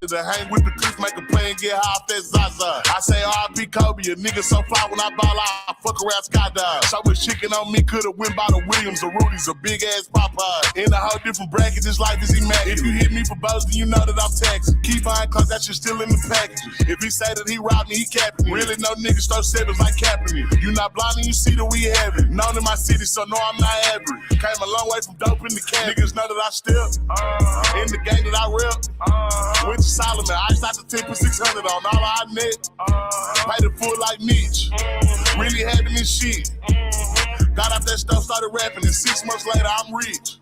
To hang with the clips, make a play and get high off that Zaza. I say R.I.P. Kobe, a nigga so fly when I ball out, I fuck around skydive. So much chicken on me, coulda went by the Williams or Rudy's, a big ass Popeye. In a whole different bracket, this life is immaculate. If you hit me for boasting, you know that I'm taxing. Keep buying cause that shit still in the packages. If he say that he robbed me, he capping me. Really no niggas throw sevens like capping me. You not blind and you see that we have it. Known in my city, so no I'm not average. Came a long way from dope in the can. Niggas know that I still in the game that I rep. With Solomon, I out the 10 for 600 on all I net. Paid it full like Mitch. Really having this shit. Got out that stuff, started rapping, and 6 months later, I'm rich.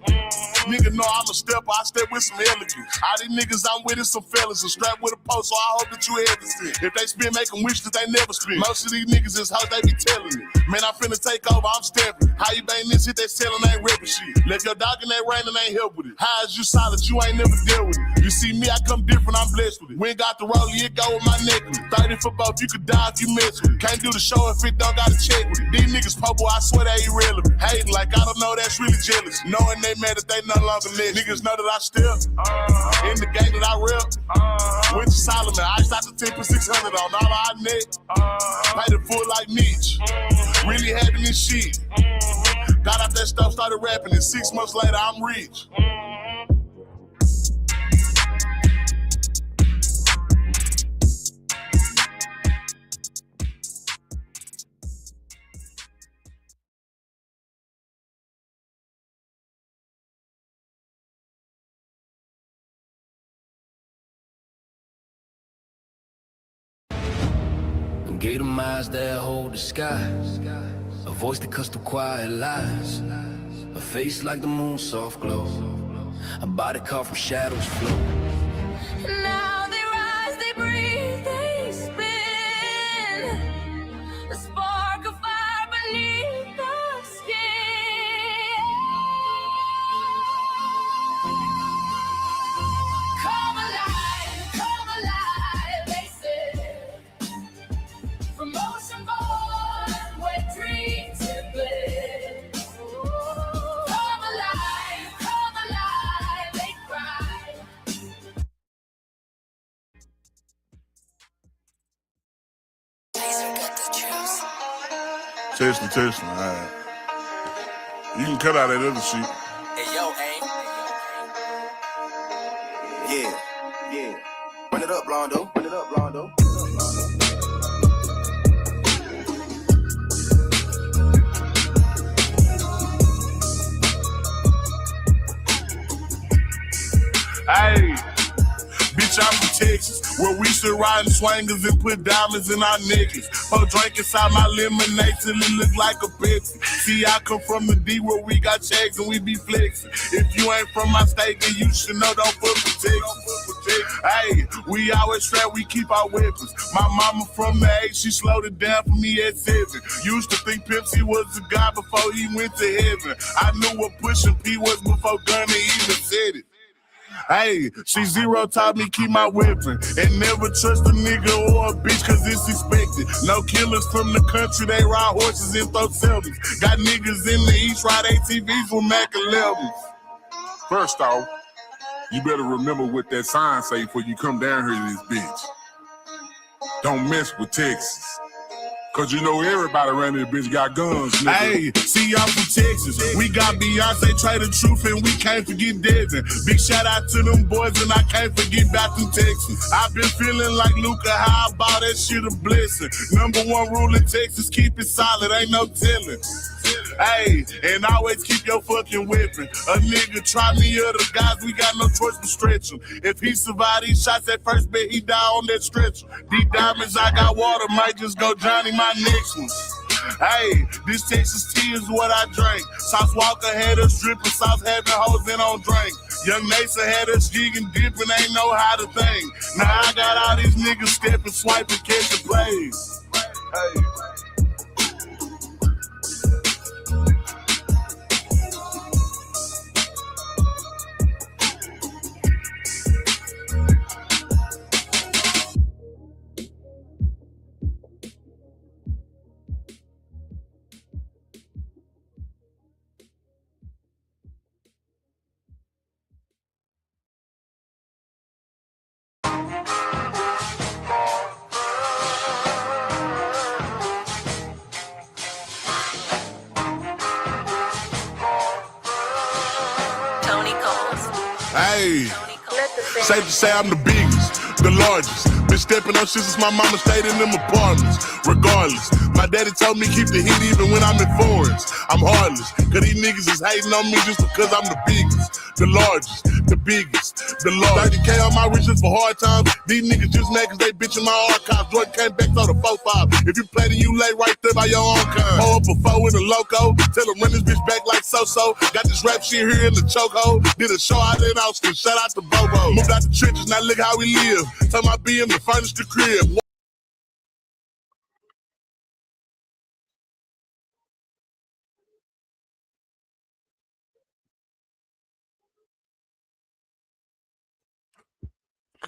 Nigga know I'm a stepper, I step with some elegance. All these niggas I'm with is some fellas, and strapped with a post, so I hope that you hesitant. If they spin, make them wish that they never spin. Most of these niggas is hoes, they be telling me. Man, I'm finna take over, I'm stepping. How you bang this shit, they selling, ain't ripping shit. Left your dog in that rain and ain't help with it. How is you solid, you ain't never dealt with it. You see me, I come different, I'm blessed with it. We ain't got the roll, it go with my necklace. 30 for both, you could die if you mess with it. Can't do the show if it don't got a check with it. These niggas popo, I swear they irrelevant. Hating like I don't know, that's really jealous. Knowing they mad that they no longer live. Niggas know that I still in the game that I rep. With Solomon, I out the 10 for 600 on all I net. Paid it full like Mitch. Really having this shit. Got out that stuff, started rapping, and 6 months later, I'm rich. Gave them eyes that hold the sky, a voice that cuts through quiet lies, a face like the moon's soft glow, a body caught from shadows flow. Now they rise, they breathe, they spin. A spark of fire beneath the skin. Come alive, they said. From ocean born, where dreams have been. Come alive, they cry. Testing, alright. You can cut out that other shit. Hey, yo, Aim. Yeah. Run it up, Blondo. Hey, bitch, I'm from Texas, where we should ride in swangers and put diamonds in our necklace. Pour drink inside my lemonade till it look like a Pepsi. See, I come from the D where we got checks and we be flexing. If you ain't from my state, then you should know don't fuck with Texas. Hey, we always strapped, we keep our weapons. My mama from the 8, she slowed it down for me at 7. Used to think Pepsi was the guy before he went to heaven. I knew what pushing P was before Gunna even said it. Hey, C0 taught me keep my weapon and never trust a nigga or a bitch cause it's expected. No killers from the country, they ride horses and throw selfies. Got niggas in the East ride ATVs with Mac 11s. First off, you better remember what that sign say before you come down here to this bitch. Don't mess with Texas. Cause you know everybody around this bitch got guns, nigga. Hey, see y'all from Texas. We got Beyonce, Trey the Truth, and we can't forget Devin. Big shout out to them boys, and I can't forget back to Texas. I've been feeling like Luka, how about that shit a blessing. Number 1 rule in Texas, keep it solid, ain't no telling. Hey, and always keep your fucking weapon. A nigga try me or the guys, we got no choice but stretch him. If he survive these shots at first, bet he die on that stretcher. These diamonds I got water, might just go Johnny my next one. Hey, this Texas tea is what I drink. Sauce Walker had us dripping, Sauce having hoes in on drink. Young Nasa had us jigging, dipping, ain't know how to think. Now I got all these niggas stepping, swiping, catching plays. Hey. Hey, safe to say I'm the biggest, the largest. Been stepping on shit since my mama stayed in them apartments. Regardless, my daddy told me keep the heat even when I'm in foreigns. I'm heartless, cause these niggas is hating on me just because I'm the biggest, the largest, the biggest, the largest. 30K on my riches for hard times. These niggas just mad cause they bitching my archives. Jordan came back to the 4-5. If you play, then you lay right there by your own kind. Pull up a 4 in the loco. Tell them run this bitch back like so-so. Got this rap shit here in the chokehold. Did a show out in Austin. Shout out to Bobo. Moved out the trenches, now look how we live. Tell my BM to furnish the crib.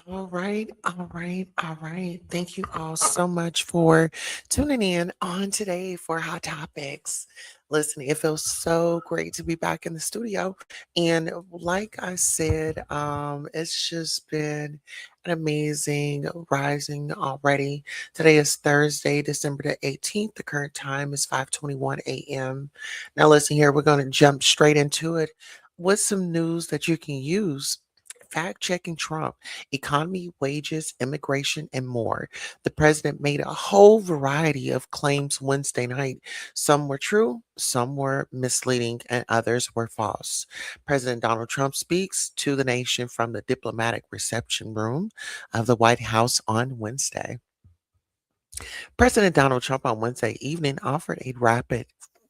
All right, all right, all right. Thank you all so much for tuning in on today for Hot Topics. Listen, it feels so great to be back in the studio. And like I said, it's just been an amazing rising already. Today is Thursday, December the 18th. The current time is 5:21 a.m. Now, listen here, we're going to jump straight into it with some news that you can use. Fact checking Trump, economy, wages, immigration, and more. The president made a whole variety of claims Wednesday night. Some were true, some were misleading, and others were false. President Donald Trump speaks to the nation from the diplomatic reception room of the White House on Wednesday. President Donald Trump on Wednesday evening offered a rapid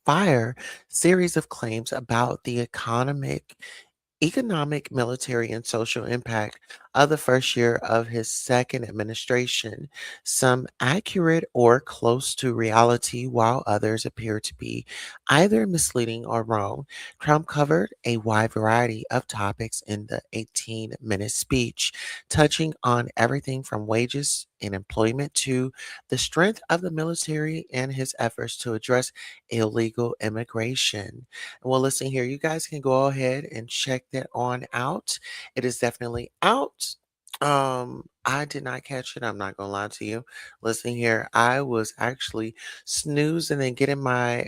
fire series of claims about the economic, military, and social impact of the first year of his second administration, some accurate or close to reality, while others appear to be either misleading or wrong. Trump covered a wide variety of topics in the 18-minute speech, touching on everything from wages and employment to the strength of the military and his efforts to address illegal immigration. Well, listen here, you guys can go ahead and check that on out. It is definitely out. I did not catch it. I'm not gonna lie to you. Listen here, I was actually snoozing and getting my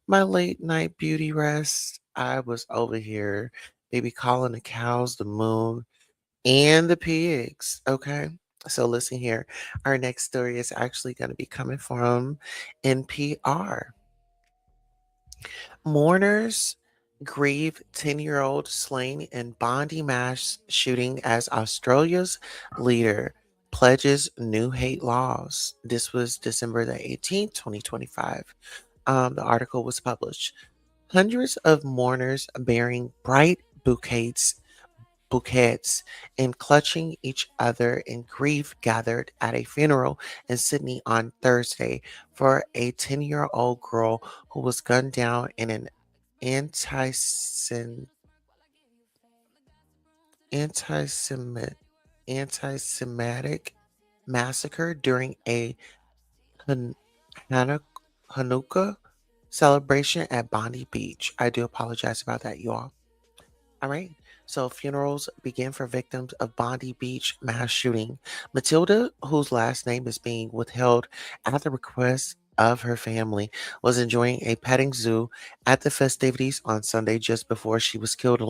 my late night beauty rest. I was over here, baby, calling the cows, the moon, and the pigs. Okay. So listen here. Our next story is actually going to be coming from NPR. Mourners grieve 10-year-old slain in Bondi mass shooting as Australia's leader pledges new hate laws. This was December the 18th, 2025. The article was published. Hundreds of mourners bearing bright bouquets and clutching each in grief gathered at a funeral in Sydney on Thursday for a 10-year-old girl who was gunned down in an anti-Sem- anti-Semit, anti-Semitic massacre during a Han- Hanukkah celebration at Bondi Beach. I do apologize about that, you all. All right. So funerals begin for victims of Bondi Beach mass shooting. Matilda, whose last name is being withheld at the request of her family, was enjoying a petting zoo at the festivities on Sunday just before she was killed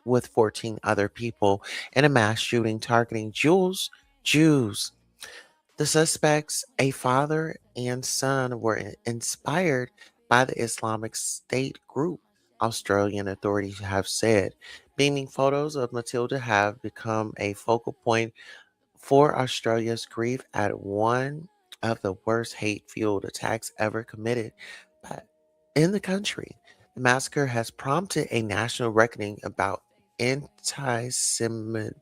with 14 other people in a mass shooting targeting Jews. The suspects, a father and son, were inspired by the Islamic State group, Australian authorities have said. Beaming photos of Matilda have become a focal point for Australia's grief at one of the worst hate fueled attacks ever committed by- in the country. The massacre has prompted a national reckoning about anti Semitism.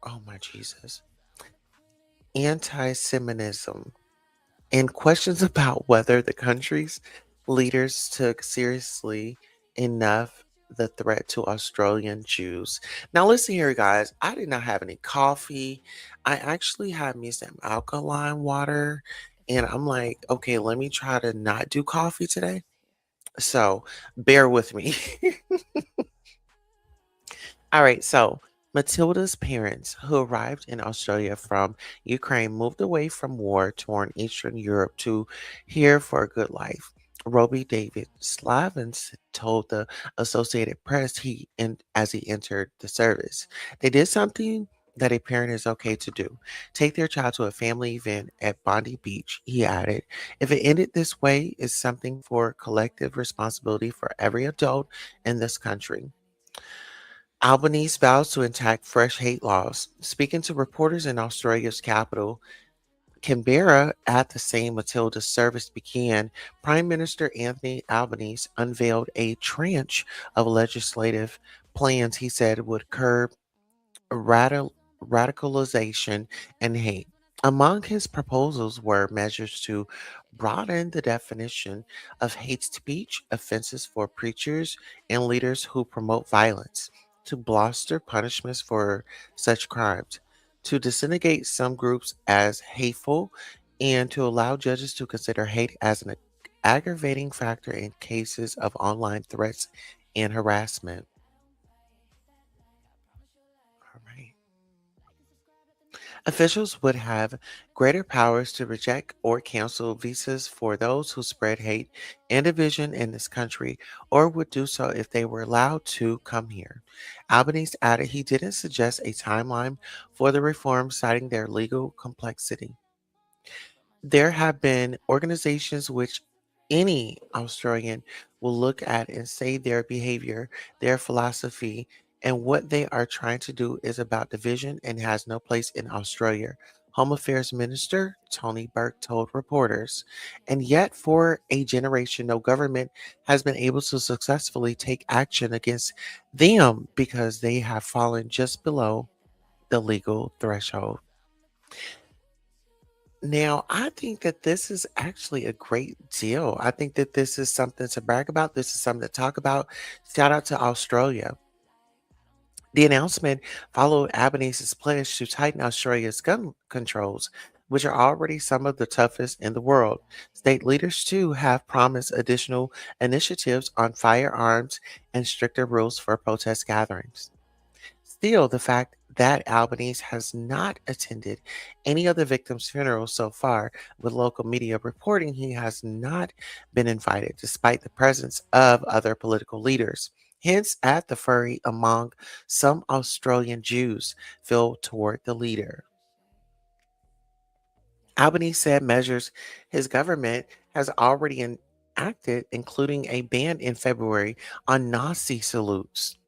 Oh my Jesus. Anti Semitism and questions about whether the country's leaders took seriously enough the threat to Australian Jews. Now, listen here, guys. I did not have any coffee. I actually had me some alkaline water. And I'm like, okay, let me try to not do coffee today. So bear with me. All right. So Matilda's parents, who arrived in Australia from Ukraine, moved away from war torn Eastern Europe to here for a good life. Roby David Slavins told the Associated Press as he entered the service. They did something that a parent is okay to do. Take their child to a family event at Bondi Beach, he added. If it ended this way, it's something for collective responsibility for every adult in this country. Albanese vows to enact fresh hate laws. Speaking to reporters in Australia's capital, Canberra, at the same Matilda's service began, Prime Minister Anthony Albanese unveiled a tranche of legislative plans he said would curb radicalization and hate. Among his proposals were measures to broaden the definition of hate speech, offenses for preachers and leaders who promote violence, to bolster punishments for such crimes, to designate some groups as hateful, and to allow judges to consider hate as an aggravating factor in cases of online threats and harassment. All right. Officials would have greater powers to reject or cancel visas for those who spread hate and division in this country, or would do so if they were allowed to come here. Albanese added he didn't suggest a timeline for the reform, citing their legal complexity. There have been organizations which any Australian will look at and say their behavior, their philosophy, and what they are trying to do is about division and has no place in Australia. Home Affairs Minister Tony Burke told reporters. And yet, for a generation, no government has been able to successfully take action against them because they have fallen just below the legal threshold. Now, I think that this is actually a great deal. I think that this is something to brag about. This is something to talk about. Shout out to Australia. The announcement followed Albanese's pledge to tighten Australia's gun controls, which are already some of the toughest in the world. State leaders, too, have promised additional initiatives on firearms and stricter rules for protest gatherings. Still, the fact that Albanese has not attended any of the victims' funerals so far, with local media reporting he has not been invited, despite the presence of other political leaders. Hence, at the fury among some Australian Jews feel toward the leader. Albanese said measures his government has already enacted, including a ban in February on Nazi salutes,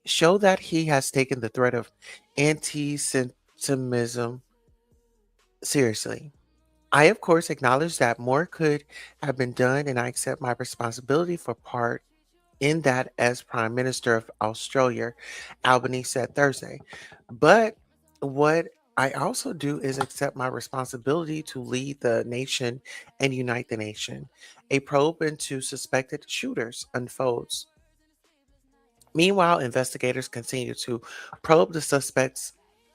show that he has taken the threat of anti Semitism seriously. I, of course, acknowledge that more could have been done, and I accept my responsibility for part in that as Prime Minister of Australia, Albanese said Thursday. But what I also do is accept my responsibility to lead the nation and unite the nation. A probe into suspected shooters unfolds. Meanwhile, investigators continue to probe the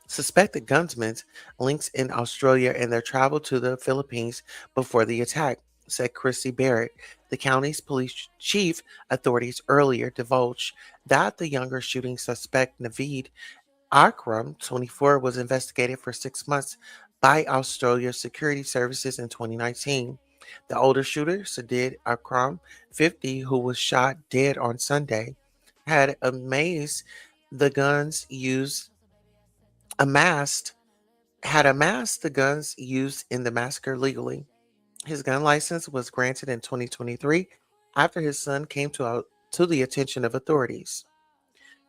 suspected gunmen's links in Australia and their travel to the Philippines before the attack, said Chrissy Barrett. The county's police chief authorities earlier divulged that the younger shooting suspect, Naveed Akram, 24, was investigated for 6 months by Australia's security services in 2019. The older shooter, Sadid Akram, 50, who was shot dead on Sunday, had the guns used amassed amassed the guns used in the massacre legally. His gun license was granted in 2023 after his son came to the attention of authorities.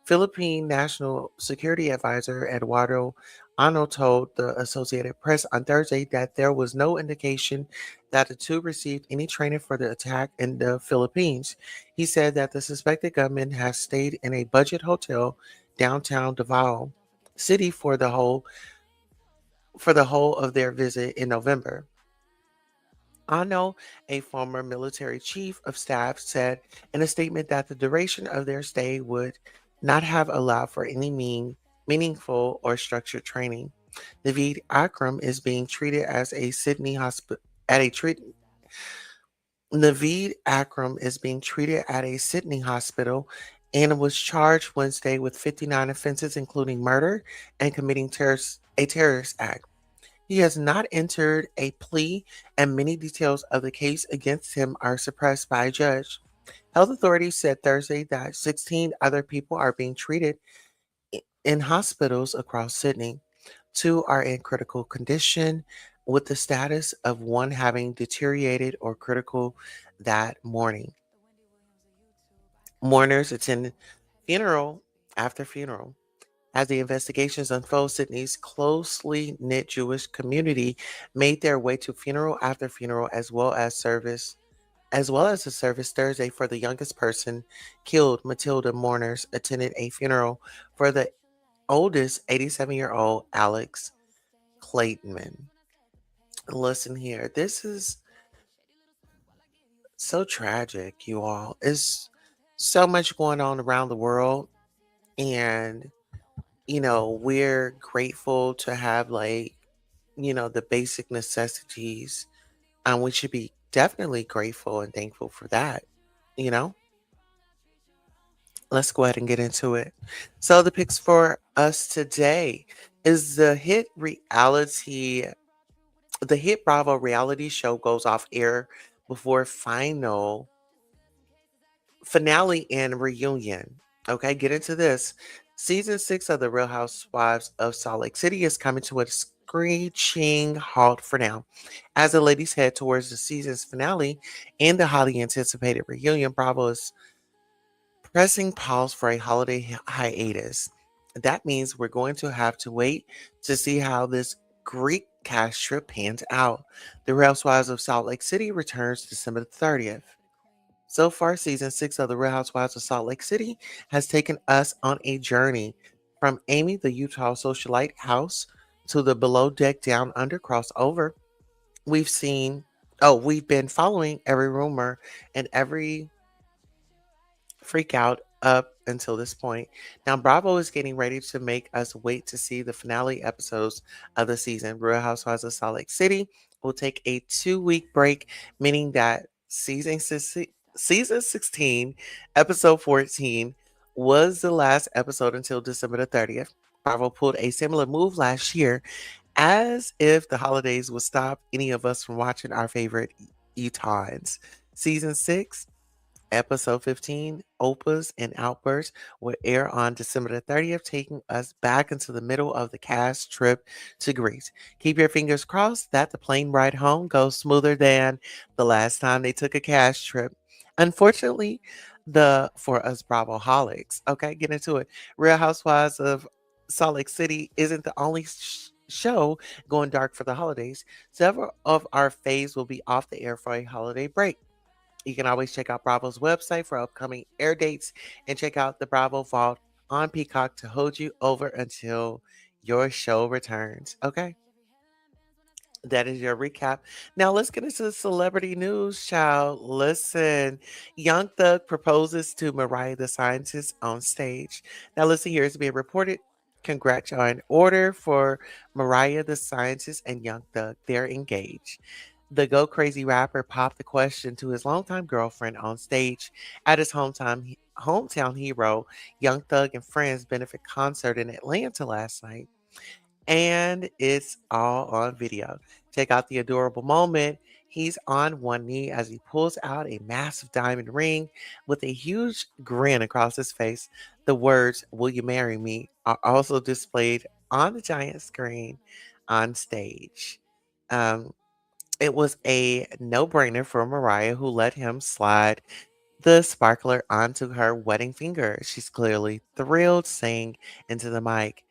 Philippine National Security Advisor Eduardo Ano told the Associated Press on Thursday that there was no indication that the two received any training for the attack in the Philippines. He said that the suspected gunman has stayed in a budget hotel downtown Davao City for the whole of their visit in November. Ano, a former military chief of staff, said in a statement that the duration of their stay would not have allowed for any meaningful or structured training. Naveed Akram is being treated as a Sydney hospital at a treat. Naveed Akram is being treated at a Sydney hospital and was charged Wednesday with 59 offenses, including murder and committing a terrorist act. He has not entered a plea, and many details of the case against him are suppressed by a judge. Health authorities said Thursday that 16 other people are being treated in hospitals across Sydney. Two are in critical condition, with the status of one having deteriorated or critical that morning. Mourners attended funeral after funeral. As the investigations unfold, Sydney's closely knit Jewish community made their way to funeral after funeral as well as a service Thursday for the youngest person killed. Matilda mourners attended a funeral for the oldest 87-year-old Alex Clayton. Listen here, this is so tragic, you all. It's so much going on around the world, and we're grateful to have, like, the basic necessities, and we should be definitely grateful and thankful for that. You know, let's go ahead and get into it. So, the picks for us today is the hit Bravo reality show goes off air before finale and reunion. Okay, get into this. Season 6 of The Real Housewives of Salt Lake City is coming to a screeching halt for now. As the ladies head towards the season's finale and the highly anticipated reunion, Bravo is pressing pause for a holiday hiatus. That means we're going to have to wait to see how this Greek cast trip pans out. The Real Housewives of Salt Lake City returns December 30th. So far, season 6 of The Real Housewives of Salt Lake City has taken us on a journey from Amy, the Utah socialite house, to the below deck down under crossover. We've seen, we've been following every rumor and every freak out up until this point. Now, Bravo is getting ready to make us wait to see the finale episodes of the season. Real Housewives of Salt Lake City will take a 2-week break, meaning that season 16, episode 14, was the last episode until December the 30th. Bravo pulled a similar move last year, as if the holidays would stop any of us from watching our favorite Utahns. Season 6, Episode 15, Opas and Outbursts, will air on December the 30th, taking us back into the middle of the cast trip to Greece. Keep your fingers crossed that the plane ride home goes smoother than the last time they took a cast trip. Unfortunately, for us Bravo holics, okay, get into it. Real Housewives of Salt Lake City isn't the only show going dark for the holidays. Several of our faves will be off the air for a holiday break. You can always check out Bravo's website for upcoming air dates and check out the Bravo Vault on Peacock to hold you over until your show returns. Okay? That is your recap. Now let's get into the celebrity news, child. Listen, Young Thug proposes to Mariah the Scientist on stage. Now listen here, it's being reported. Congrats are in order for Mariah the Scientist and Young Thug. They're engaged. The Go Crazy rapper popped the question to his longtime girlfriend on stage at his hometown hero, Young Thug and Friends benefit concert in Atlanta last night. And it's all on video. Check out the adorable moment. He's on one knee as he pulls out a massive diamond ring with a huge grin across his face. The words, "Will you marry me?" are also displayed on the giant screen on stage. Um, it was a no brainer for Mariah, who let him slide the sparkler onto her wedding finger. She's clearly thrilled, saying into the mic,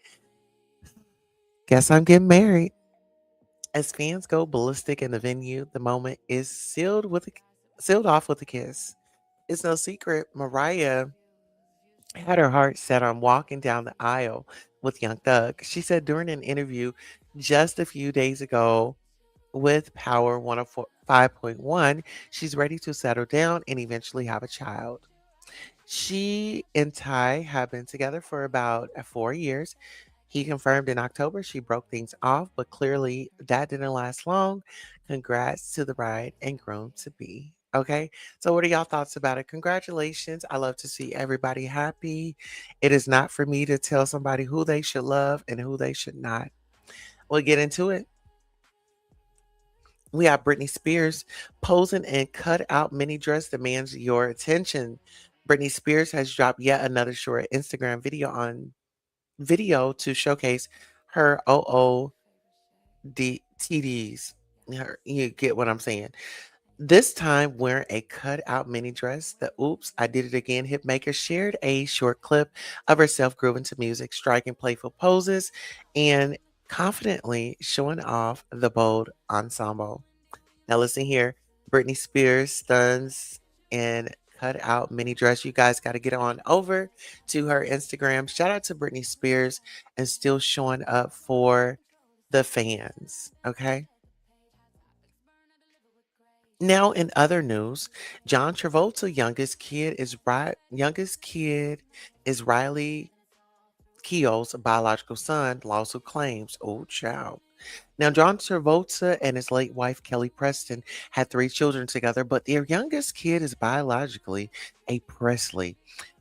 "Guess I'm getting married." As fans go ballistic in the venue, the moment is sealed off with a kiss. It's no secret Mariah had her heart set on walking down the aisle with Young Thug. She said during an interview just a few days ago with Power 105.1, she's ready to settle down and eventually have a child. She and Ty have been together for about 4 years. He confirmed in October she broke things off, but clearly that didn't last long. Congrats to the bride and groom to be. Okay. So, what are y'all thoughts about it? Congratulations. I love to see everybody happy. It is not for me to tell somebody who they should love and who they should not. We'll get into it. We have Britney Spears posing in cut out mini dress demands your attention. Britney Spears has dropped yet another short Instagram video to showcase her OOTDs. You get what I'm saying. This time wearing a cut-out mini dress, the Oops, I Did It Again hitmaker shared a short clip of herself grooving to music, striking playful poses, and confidently showing off the bold ensemble. Now listen here, Britney Spears stuns in cut-out mini dress. You guys got to get on over to her Instagram. Shout out to Britney Spears and still showing up for the fans, okay? Now, in other news, John Travolta's youngest kid is Riley Keough's biological son. Lawsuit claims. Oh, child. Now, John Travolta and his late wife Kelly Preston had 3 children together, but their youngest kid is biologically a Presley.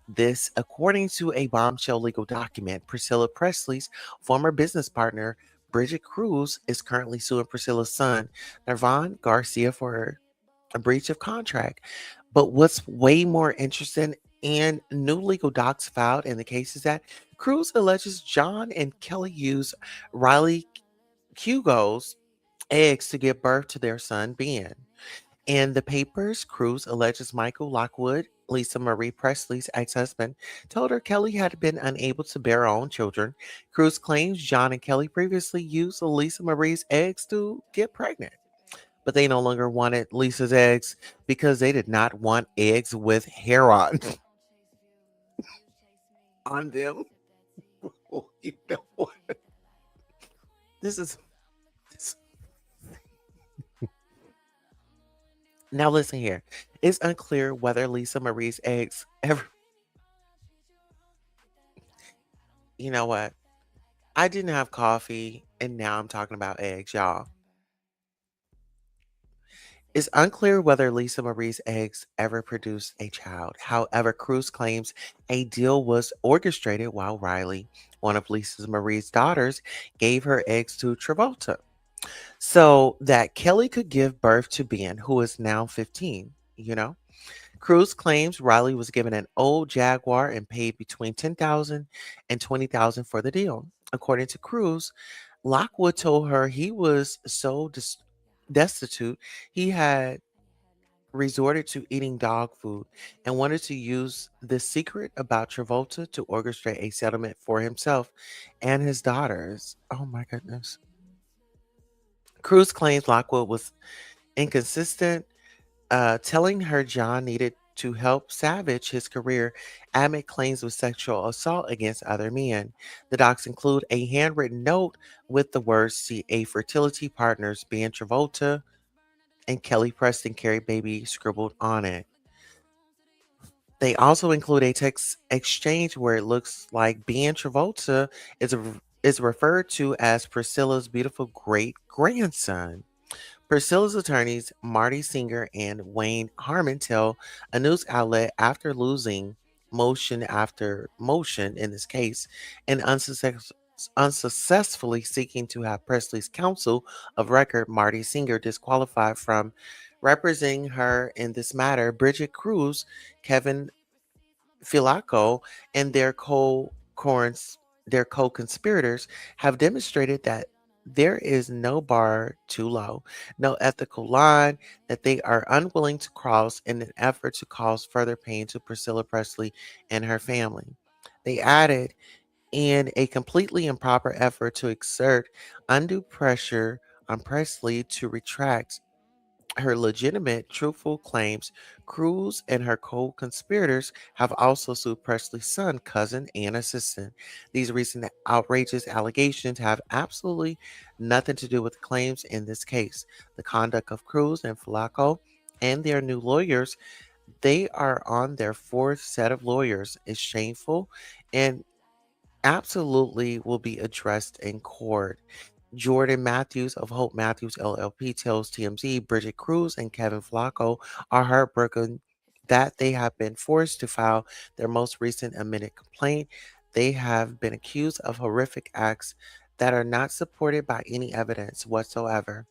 This, according to a bombshell legal document. Priscilla Presley's former business partner, Bridget Cruz, is currently suing Priscilla's son, Nervon Garcia, for a breach of contract. But what's way more interesting and new legal docs filed in the case is that Cruz alleges John and Kelly used Riley Hugo's eggs to give birth to their son, Ben. In the papers, Cruz alleges Michael Lockwood, Lisa Marie Presley's ex husband, told her Kelly had been unable to bear her own children. Cruz claims John and Kelly previously used Lisa Marie's eggs to get pregnant, but they no longer wanted Lisa's eggs because they did not want eggs with hair on on them. You know what? This is this. Now listen here. It's unclear whether Lisa Marie's eggs ever. You know what? I didn't have coffee, and now I'm talking about eggs, y'all. It's unclear whether Lisa Marie's eggs ever produced a child. However, Cruz claims a deal was orchestrated while Riley, one of Lisa Marie's daughters, gave her eggs to Travolta so that Kelly could give birth to Ben, who is now 15. Cruz claims Riley was given an old Jaguar and paid between 10,000 and 20,000 for the deal. According to Cruz, Lockwood told her he was so destitute he had resorted to eating dog food and wanted to use the secret about Travolta to orchestrate a settlement for himself and his daughters. Oh my goodness. Cruz claims Lockwood was inconsistent, telling her John needed to help salvage his career amid claims of sexual assault against other men. The docs include a handwritten note with the words "See a fertility partners, Ben Travolta and Kelly Preston carry baby" scribbled on it. They also include a text exchange where it looks like Ben Travolta is referred to as Priscilla's beautiful great grandson. Priscilla's attorneys, Marty Singer and Wayne Harmon, tell a news outlet after losing motion after motion in this case and unsuccessfully seeking to have Presley's counsel of record, Marty Singer, disqualified from representing her in this matter. Bridget Cruz, Kevin Filaco, and their co-conspirators have demonstrated that there is no bar too low, no ethical line that they are unwilling to cross in an effort to cause further pain to Priscilla Presley and her family. They added, in a completely improper effort to exert undue pressure on Presley to retract her legitimate, truthful claims, Cruz and her co conspirators have also sued Presley's son, cousin, and assistant. These recent outrageous allegations have absolutely nothing to do with the claims in this case. The conduct of Cruz and Flaco and their new lawyers, they are on their 4th set of lawyers, is shameful and absolutely will be addressed in court. Jordan Matthews of Hope Matthews LLP tells TMZ Bridget Cruz and Kevin Flacco are heartbroken that they have been forced to file their most recent amended complaint. They have been accused of horrific acts that are not supported by any evidence whatsoever.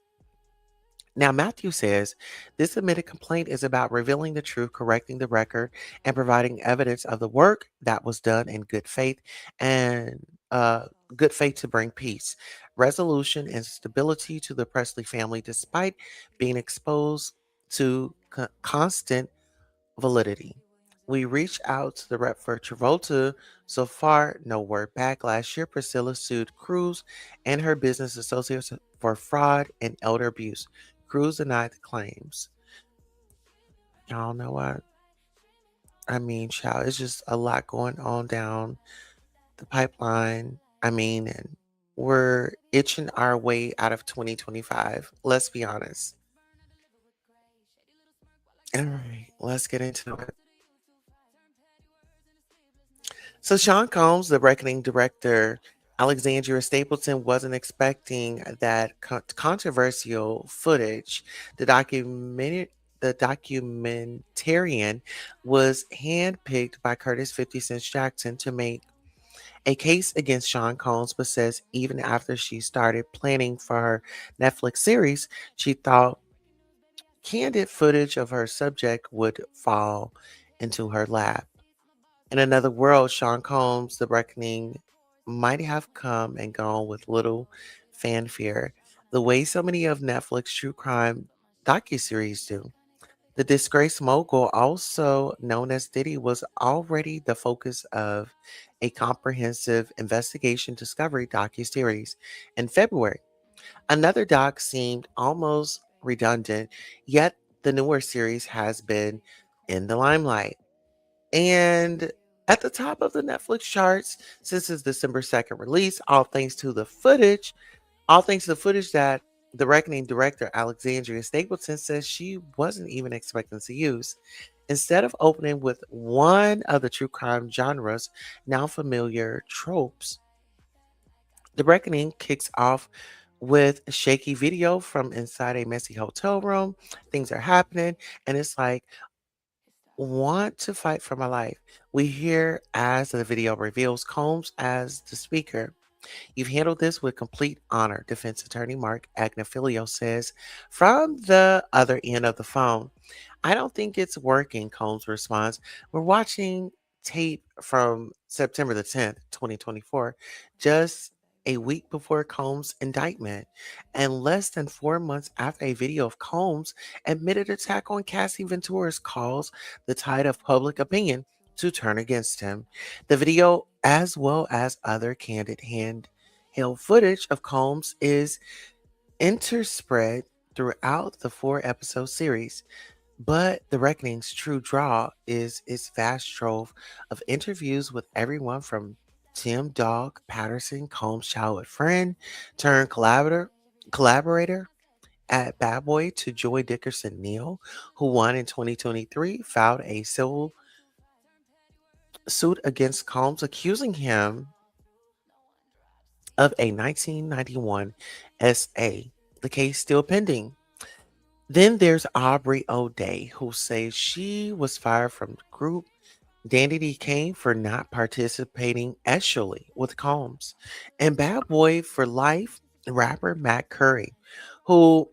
Now, Matthew says this submitted complaint is about revealing the truth, correcting the record, and providing evidence of the work that was done in and good faith to bring peace, resolution, and stability to the Presley family, despite being exposed to constant validity. We reached out to the rep for Travolta. So far, no word back. Last year, Priscilla sued Cruz and her business associates for fraud and elder abuse. Cruz denied the claims. Y'all know what? I mean, child, it's just a lot going on down the pipeline. I mean, and we're itching our way out of 2025. Let's be honest. All right, let's get into it. So Sean Combs, the Reckoning director, Alexandria Stapleton wasn't expecting that controversial footage. The documentarian was handpicked by Curtis 50 Cent Jackson to make a case against Sean Combs, but says even after she started planning for her Netflix series, she thought candid footage of her subject would fall into her lap. In another world, Sean Combs, The Reckoning, might have come and gone with little fanfare, the way so many of Netflix true crime docuseries do. The disgraced mogul, also known as Diddy, was already the focus of a comprehensive investigation discovery docuseries. In February, another doc seemed almost redundant, yet the newer series has been in the limelight. And at the top of the Netflix charts since its December 2nd release, all thanks to the footage that The Reckoning director Alexandria Stapleton says she wasn't even expecting to use. Instead of opening with one of the true crime genre's now familiar tropes, The Reckoning kicks off with a shaky video from inside a messy hotel room. Things are happening, and it's like, want to fight for my life. We hear as the video reveals Combs as the speaker. You've handled this with complete honor, defense attorney Mark Agnafilio says from the other end of the phone. I don't think it's working, Combs responds. We're watching tape from September the 10th, 2024, just a week before Combs' indictment, and less than 4 months after a video of Combs' admitted attack on Cassie Ventura's caused the tide of public opinion to turn against him. The video, as well as other candid handheld footage of Combs, is interspread throughout the 4 episode series. But The Reckoning's true draw is its vast trove of interviews with everyone from Tim Dog Patterson, Combs' childhood friend, turned collaborator at Bad Boy, to Joy Dickerson Neal, who won in 2023, filed a civil suit against Combs, accusing him of a 1991 SA. The case still pending. Then there's Aubrey O'Day, who says she was fired from the group Dandy D. Kane for not participating actually with Combs, and Bad Boy for Life rapper Matt Curry, who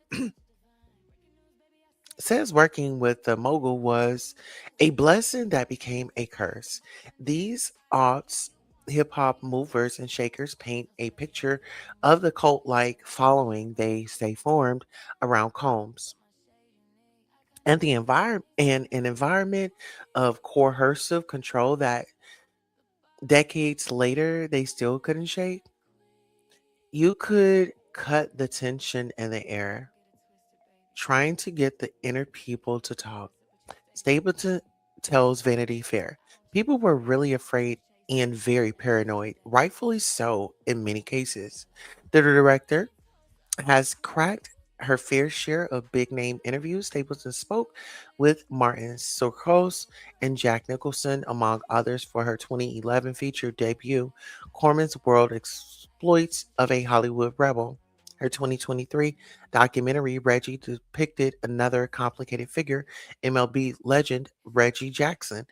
says working with the mogul was a blessing that became a curse. These aughts hip hop movers and shakers paint a picture of the cult like following they stay formed around Combs. And the environment and an environment of coercive control that decades later they still couldn't shake. You could cut the tension in the air, trying to get the inner people to talk. Stapleton tells Vanity Fair, people were really afraid and very paranoid, rightfully so in many cases. The director has cracked her fair share of big name interviews. Stapleton spoke with Martin Scorsese and Jack Nicholson, among others, for her 2011 feature debut, Corman's World Exploits of a Hollywood Rebel. Her 2023 documentary, Reggie, depicted another complicated figure, MLB legend Reggie Jackson,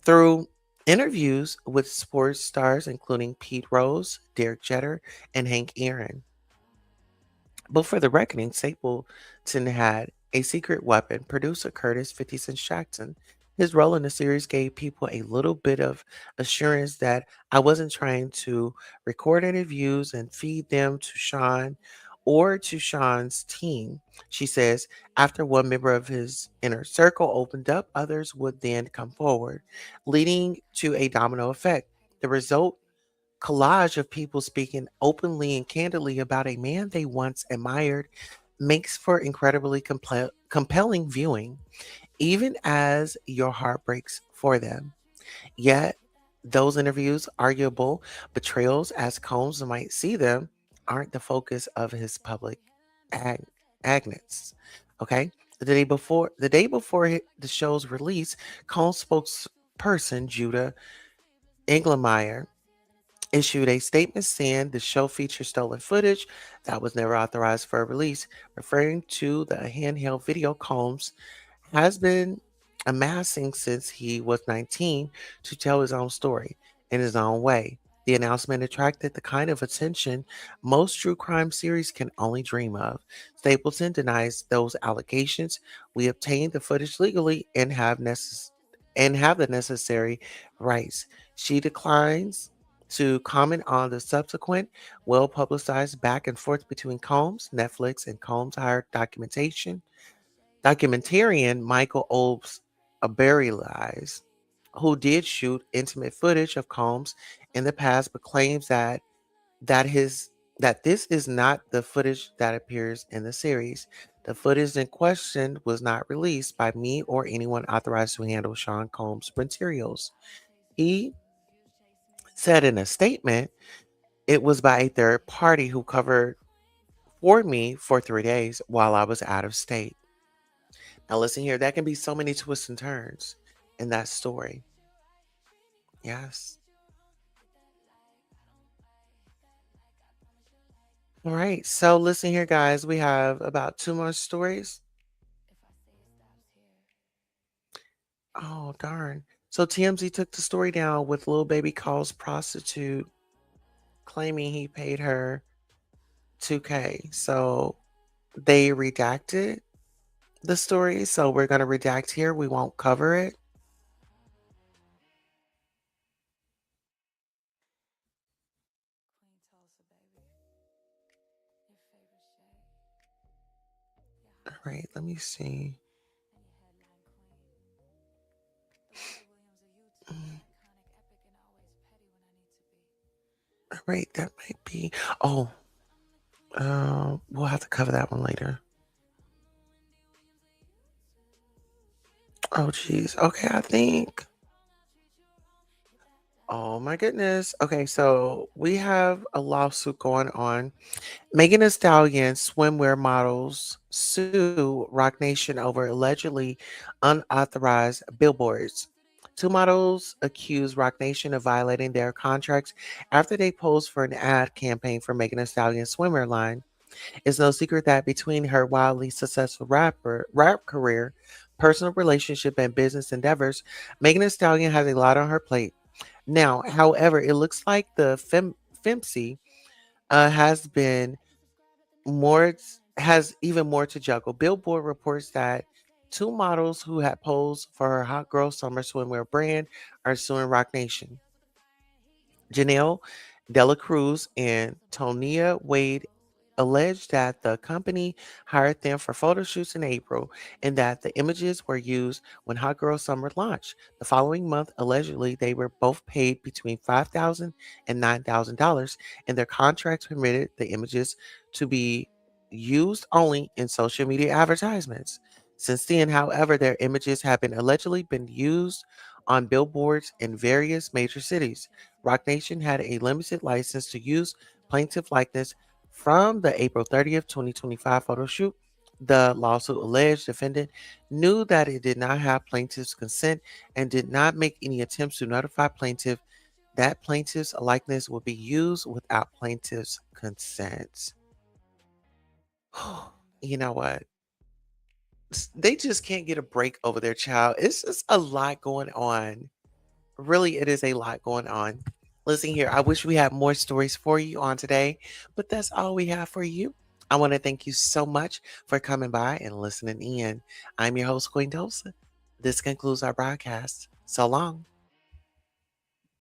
through interviews with sports stars including Pete Rose, Derek Jeter, and Hank Aaron. Before the reckoning, Stapleton had a secret weapon. Producer Curtis 50 Cent Jackson. His role in the series gave people a little bit of assurance that I wasn't trying to record interviews and feed them to Sean or to Sean's team. She says, after one member of his inner circle opened up, others would then come forward, leading to a domino effect. The result collage of people speaking openly and candidly about a man they once admired makes for incredibly compelling viewing, even as your heart breaks for them. Yet, those interviews, arguable betrayals as Combs might see them, aren't the focus of his public ag- agnes. Okay? The day before the show's release, Combs spokesperson Judah Engelmeyer issued a statement saying the show features stolen footage that was never authorized for release, referring to the handheld video Combs has been amassing since he was 19 to tell his own story in his own way. The announcement attracted the kind of attention most true crime series can only dream of. Stapleton denies those allegations. We obtained the footage legally and have the necessary rights. She declines to comment on the subsequent, well publicized back and forth between Combs, Netflix, and Combs hired documentarian Michael Obes Aberilize, who did shoot intimate footage of Combs in the past, but claims that his that this is not the footage that appears in the series. The footage in question was not released by me or anyone authorized to handle Sean Combs' materials. He said in a statement, it was by a third party who covered for me for 3 days while I was out of state. Now, listen here, that can be so many twists and turns in that story. Yes. All right. So, listen here, guys. We have about two more stories. Oh, darn. So, TMZ took the story down with Lil Baby calls prostitute claiming he paid her 2K. So, they redacted the story. So, we're going to redact here. We won't cover it. All right. Let me see. Mm, all right. That might be. Oh, we'll have to cover that one later. Oh, geez. Okay. I think. Oh my goodness. Okay, so we have a lawsuit going on. Megan Thee Stallion swimwear models sue Roc Nation over allegedly unauthorized billboards. Two models accuse Roc Nation of violating their contracts after they posed for an ad campaign for Megan Thee Stallion's swimwear line. It's no secret that between her wildly successful rap career, personal relationship, and business endeavors, Megan Thee Stallion has a lot on her plate. Now, however, it looks like the FEMC has been more has even more to juggle. Billboard reports that two models who had posed for her Hot Girl Summer swimwear brand are suing Roc Nation. Janelle Dela Cruz and Tonia Wade alleged that the company hired them for photo shoots in April and that the images were used when Hot Girl Summer launched. The following month, allegedly, they were both paid between $5,000 and $9,000, and their contracts permitted the images to be used only in social media advertisements. Since then, however, their images have been allegedly been used on billboards in various major cities. Roc Nation had a limited license to use plaintiff likeness from the April 30th, 2025 photo shoot. The lawsuit alleged defendant knew that it did not have plaintiff's consent and did not make any attempts to notify plaintiff that plaintiff's likeness would be used without plaintiff's consent. You know what? They just can't get a break over their child. It's just a lot going on. Really, it is a lot going on. Listen here, I wish we had more stories for you on today, but that's all we have for you. I want to thank you so much for coming by and listening in. I'm your host, Queen Dosa. This concludes our broadcast. So long.